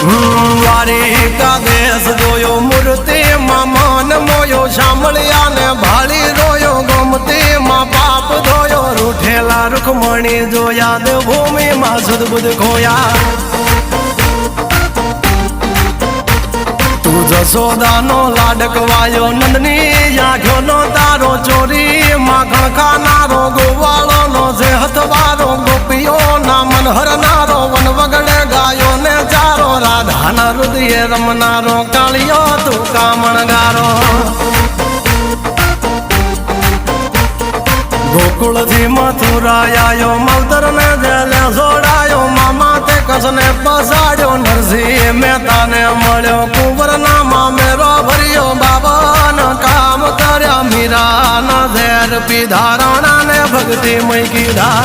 દ્વારિકા દેશ જોયો મૂર્તિ માં મન મોયો સાંભળ્યા ને ભાળી રોયો ગોમતી માં પાપ ધોયો રૂઠેલા રૂખમણી જોયા દેવભૂમિ માં સદબુદ્ધ ખોયા તું જશોદાનો લાડકવાયો નંદની આંખો નો તારો ચોરી માખણ ખાનારો ગોવાળો નો જે હથવારો ગોપીઓ ના મન હરનારો વન વગડે ગાયો ને ચારો રાધાના હૃદય રમનારો કાળિયો તું કામણગારો ગોકુળથી મથુરાયો માવતર ને જેલે જોડાયો મામા તે કસને પસાડ્યો નરસિંહ મહેતાને મળ્યો કુંવર ના મામેરો ભર્યો બાબાના કામ કર્યા મીરાના ઝેર પીધા રાણા ને ભક્તિ મય કીધા